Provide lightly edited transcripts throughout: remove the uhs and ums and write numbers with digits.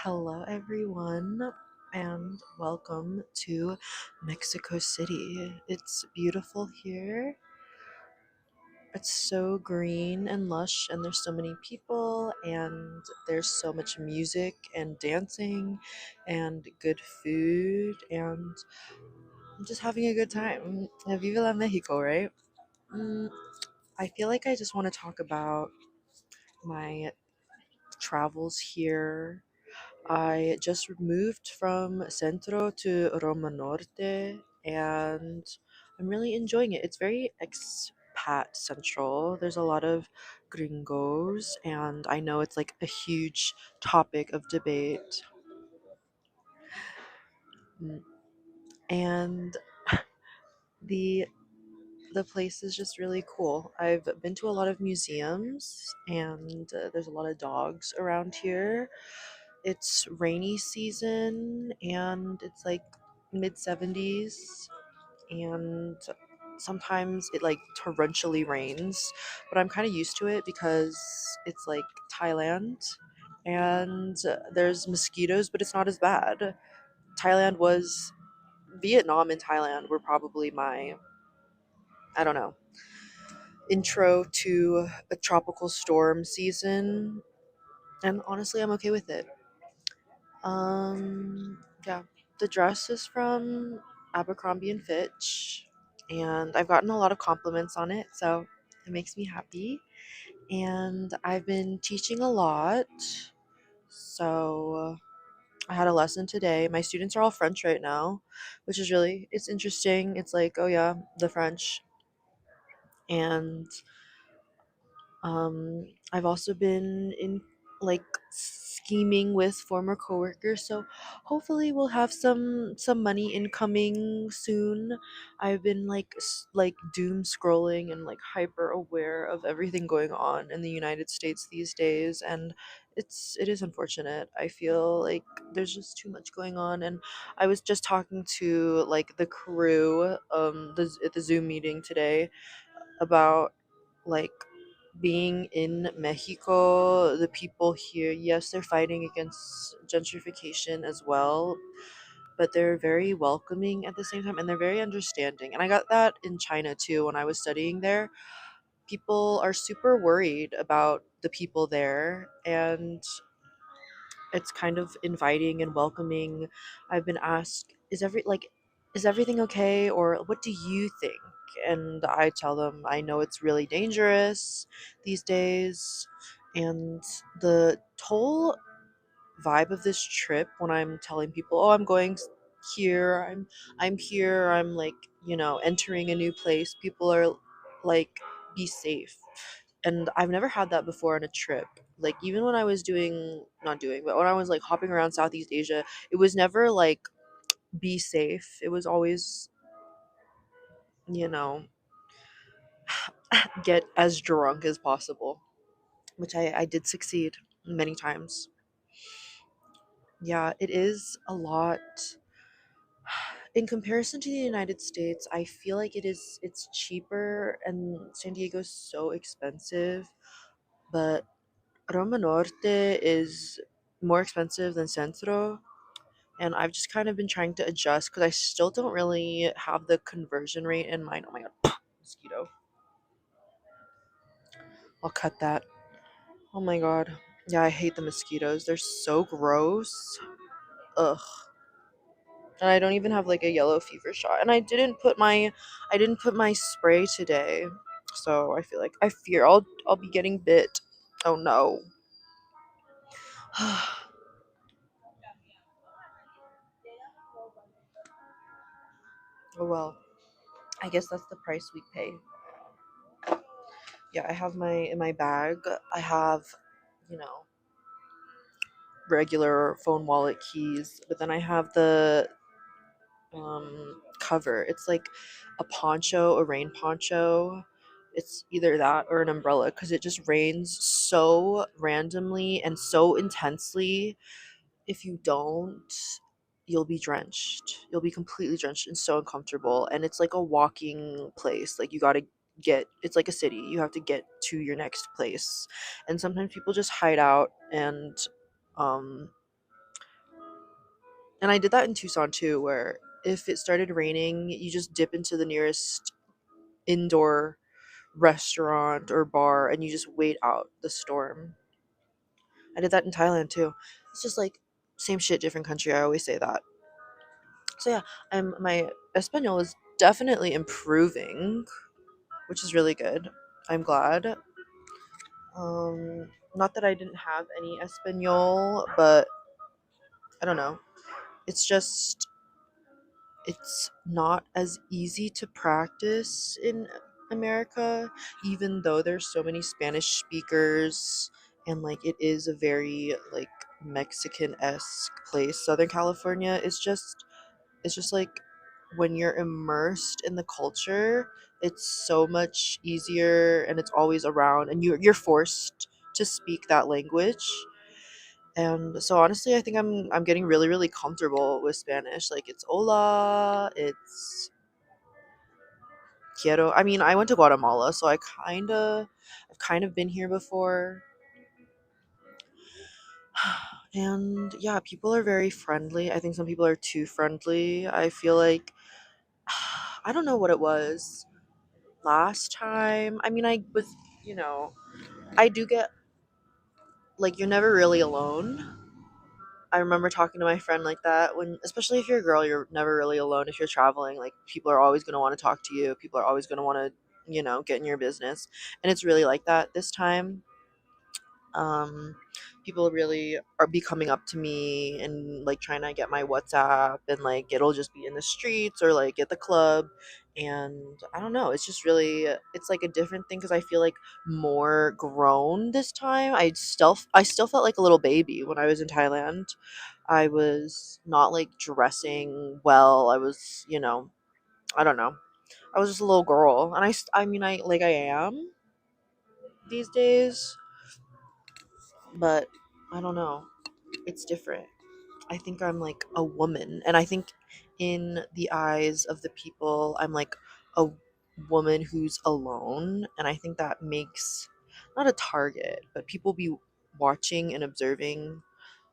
Hello, everyone, and welcome to Mexico City. It's beautiful here. It's so green and lush, and there's so many people, and there's so much music and dancing and good food, and I'm just having a good time. Viva la Mexico, right? Mm, I feel like I just want to talk about my travels here. I just moved from Centro to Roma Norte and I'm really enjoying it. It's very expat central. There's a lot of gringos, and I know it's like a huge topic of debate. Mm, And the the place is just really cool. I've been to a lot of museums, and there's a lot of dogs around here. It's rainy season and it's like mid 70s, and sometimes it like torrentially rains, but I'm kind of used to it because it's like Thailand, and there's mosquitoes, but it's not as bad. Thailand was Vietnam and Thailand were probably my, I don't know, intro to a tropical storm season, and honestly I'm okay with it. Yeah, the dress is from Abercrombie and Fitch, and I've gotten a lot of compliments on it, so it makes me happy. And I've been teaching a lot, so I had a lesson today. My students are all French right now, which is really it's interesting. It's like, oh yeah, the French. And I've also been in like scheming with former coworkers, so hopefully we'll have some money incoming soon. I've been like doom scrolling and like hyper aware of everything going on in the United States these days, and it is unfortunate. I feel like there's just too much going on, and I was just talking to like the crew at the Zoom meeting today about like being in Mexico, the people here, yes, they're fighting against gentrification as well, but they're very welcoming at the same time and they're very understanding. And I got that in China too when I was studying there. People are super worried about the people there, and it's kind of inviting and welcoming. I've been asked, is everything okay, or what do you think? And I tell them I know it's really dangerous these days. And the whole vibe of this trip, when I'm telling people, "Oh, I'm going here. I'm here. I'm like, entering a new place." People are like, "Be safe." And I've never had that before on a trip. Like even when I was doing not doing, but when I was like hopping around Southeast Asia, it was never like be safe. It was always, you know, get as drunk as possible, which I did succeed many times. Yeah, it is a lot. In comparison to the United States, I feel like it's cheaper, and San Diego's so expensive, but Roma Norte is more expensive than Centro, and I've just kind of been trying to adjust because I still don't really have the conversion rate in mind. Oh my god, mosquito. I'll cut that. Oh my god. Yeah, I hate the mosquitoes. They're so gross. Ugh. And I don't even have like a yellow fever shot. And I didn't put my spray today. So I feel like I fear I'll be getting bit. Oh no. Oh well. I guess that's the price we pay. Yeah, I have my in my bag. I have, you know, regular phone wallet keys, but then I have the cover. It's like a poncho, a rain poncho. It's either that or an umbrella because it just rains so randomly and so intensely. If you don't, you'll be drenched. You'll be completely drenched and so uncomfortable. And it's like a walking place. Like you gotta it's like a city. You have to get to your next place. And sometimes people just hide out and um And I did that in Tucson too, where if it started raining, you just dip into the nearest indoor restaurant or bar and you just wait out the storm. I did that in Thailand too. It's just like same shit, different country. I always say that. So yeah, my Espanol is definitely improving, which is really good. I'm glad. Not that I didn't have any Espanol, but I don't know. It's just it's not as easy to practice in America, even though there's so many Spanish speakers and like it is a very like Mexican-esque place. Southern California is just it's just like when you're immersed in the culture, it's so much easier and it's always around and you're forced to speak that language. And so honestly, I think I'm getting really really comfortable with Spanish. Like it's hola, it's quiero. I mean, I went to Guatemala, so I've kind of been here before. And yeah, people are very friendly. I think some people are too friendly. I feel like I don't know what it was last time. I mean, I was, you know, I do get like you're never really alone. I remember talking to my friend like that when, especially if you're a girl, you're never really alone. If you're traveling, like people are always going to want to talk to you. People are always going to want to, get in your business. And it's really like that this time. Um, People really are be coming up to me and like trying to get my WhatsApp, and like it'll just be in the streets or like at the club. And I don't know, it's just really, it's like a different thing because I feel like more grown this time. I still felt like a little baby when I was in Thailand. I was not like dressing well. I was, I don't know. I was just a little girl, and I mean, I am these days, but I don't know. It's different. I think I'm like a woman, and I think in the eyes of the people, I'm like a woman who's alone, and I think that makes not a target, but people be watching and observing.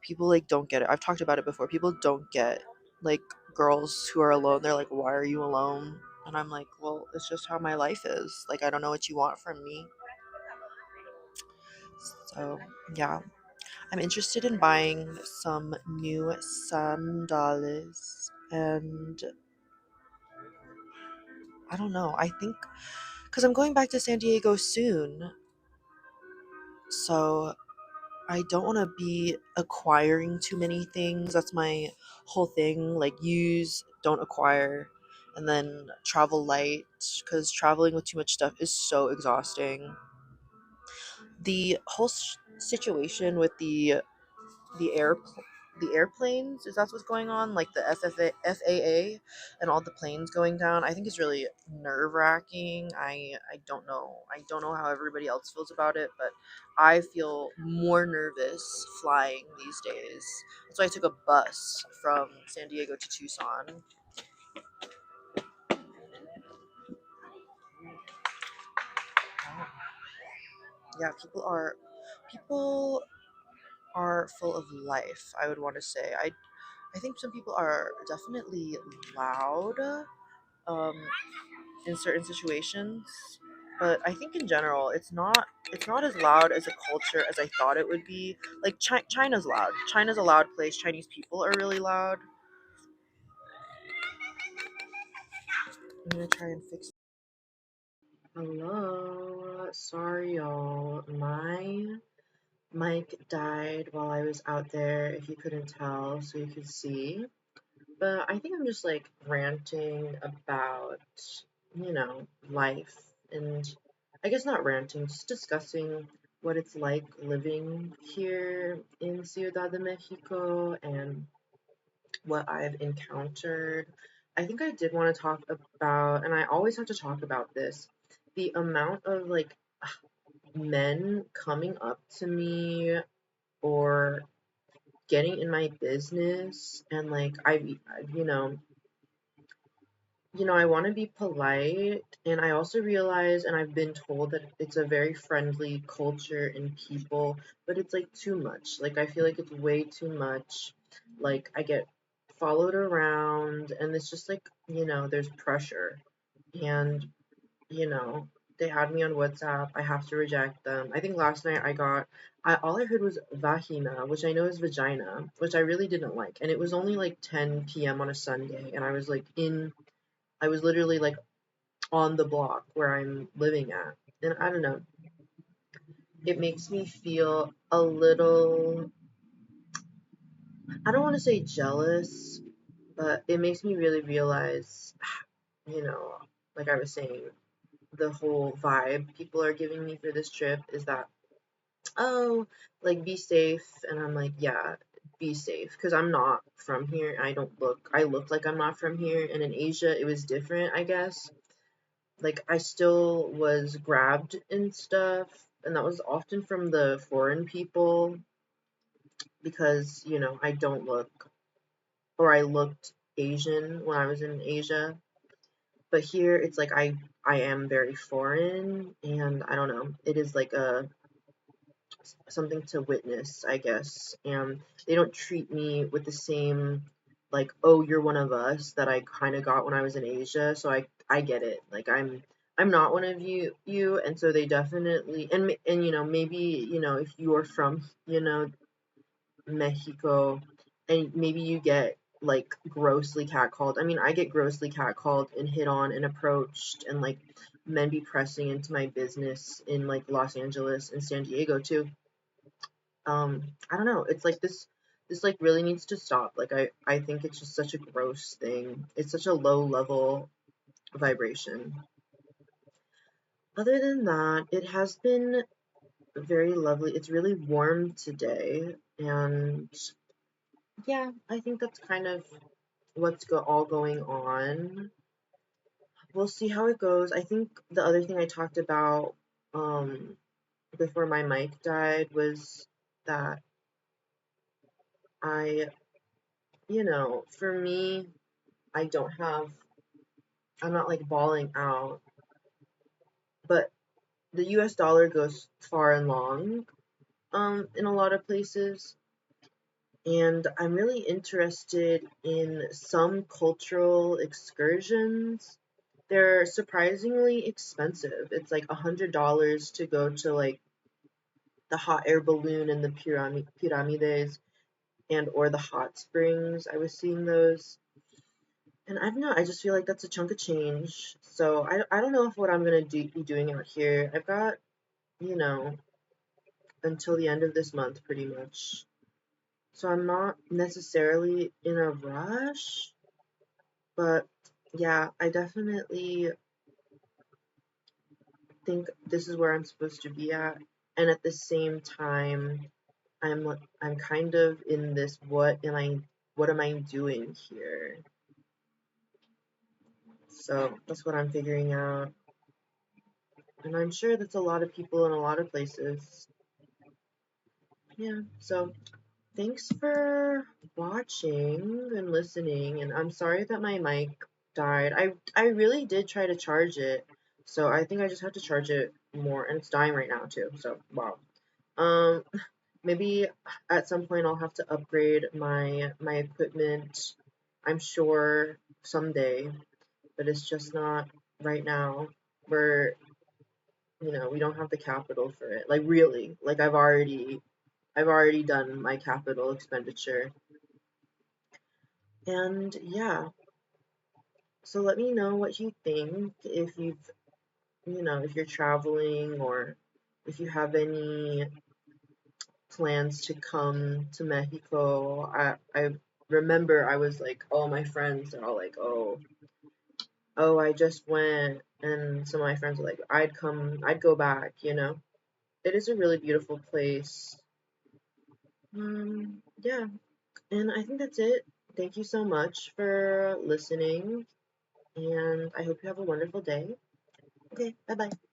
People like don't get it. I've talked about it before. People don't get like girls who are alone. They're like, "Why are you alone?" And I'm like, "Well, it's just how my life is. Like, I don't know what you want from me." So, yeah. I'm interested in buying some new sandals, and I don't know. I think because I'm going back to San Diego soon, so I don't want to be acquiring too many things. That's my whole thing. Like, use, don't acquire, and then travel light because traveling with too much stuff is so exhausting. The whole situation with the air the airplanes, is that what's going on, like the FAA and all the planes going down, I think is really nerve-wracking. I don't know how everybody else feels about it, but I feel more nervous flying these days. That's why I took a bus from San Diego to Tucson. Yeah, people are full of life, I would want to say. I think some people are definitely loud, um, in certain situations, but I think in general it's not as loud as a culture as I thought it would be. Like China's loud. China's a loud place. Chinese people are really loud. I'm gonna try and fix. Hello, sorry y'all. My mic died while I was out there. If you couldn't tell, so you could see. But I think I'm just like ranting about, life. And I guess not ranting, just discussing what it's like living here in Ciudad de Mexico and what I've encountered. I think I did want to talk about, and I always have to talk about this, the amount of like men coming up to me or getting in my business, and like you know I want to be polite, and I also realize, and I've been told that it's a very friendly culture and people, but it's like too much. Like, I feel like it's way too much. Like, I get followed around, and it's just like, there's pressure. And, you know, they had me on WhatsApp. I have to reject them. I think last night all I heard was vagina, which I know is vagina, which I really didn't like. And it was only like 10 p.m. on a Sunday, and I was literally like on the block where I'm living at. And I don't know, it makes me feel a little, I don't want to say jealous, but it makes me really realize, you know, like I was saying, the whole vibe people are giving me for this trip is that, oh, like be safe. And I'm like, yeah, be safe. Because I'm not from here. I look like I'm not from here. And in Asia, it was different, I guess. Like, I still was grabbed and stuff. And that was often from the foreign people because, I don't look, or I looked Asian when I was in Asia. But here it's like I am very foreign, and I don't know. It is like a something to witness, I guess. And they don't treat me with the same, like, oh, you're one of us, that I kind of got when I was in Asia. So I get it. Like, I'm not one of you, and so they definitely, and maybe, if you're from, Mexico, and maybe you get like grossly catcalled. I mean, I get grossly catcalled and hit on and approached, and like men be pressing into my business in like Los Angeles and San Diego too. I don't know. It's like this like really needs to stop. Like, I think it's just such a gross thing. It's such a low level vibration. Other than that, it has been very lovely. It's really warm today, and yeah, I think that's kind of all going on. We'll see how it goes. I think the other thing I talked about um before my mic died was that I, for me, I don't have I'm not like bawling out, but the US dollar goes far and long in a lot of places, and I'm really interested in some cultural excursions. They're surprisingly expensive. It's like $100 to go to like the hot air balloon and the pyramides and or the hot springs. I was seeing those, and I don't know. I just feel like that's a chunk of change. So I don't know if what I'm gonna be doing out here. I've got, you know until the end of this month pretty much. So I'm not necessarily in a rush, but yeah, I definitely think this is where I'm supposed to be at. And at the same time, I'm kind of in this what am I doing here? So that's what I'm figuring out. And I'm sure that's a lot of people in a lot of places. Yeah. So thanks for watching and listening. And I'm sorry that my mic died. I really did try to charge it. So I think I just have to charge it more, and it's dying right now too. So wow. Um Maybe at some point I'll have to upgrade my equipment. I'm sure someday, but it's just not right now. We're, we don't have the capital for it. Like, really, like I've already done my capital expenditure. And yeah, so let me know what you think, if you're traveling, or if you have any plans to come to Mexico. I remember I was like, oh, my friends are all like, oh, I just went, and some of my friends were like, I'd go back. It is a really beautiful place. Yeah, and I think that's it. Thank you so much for listening, and I hope you have a wonderful day. Okay, bye bye.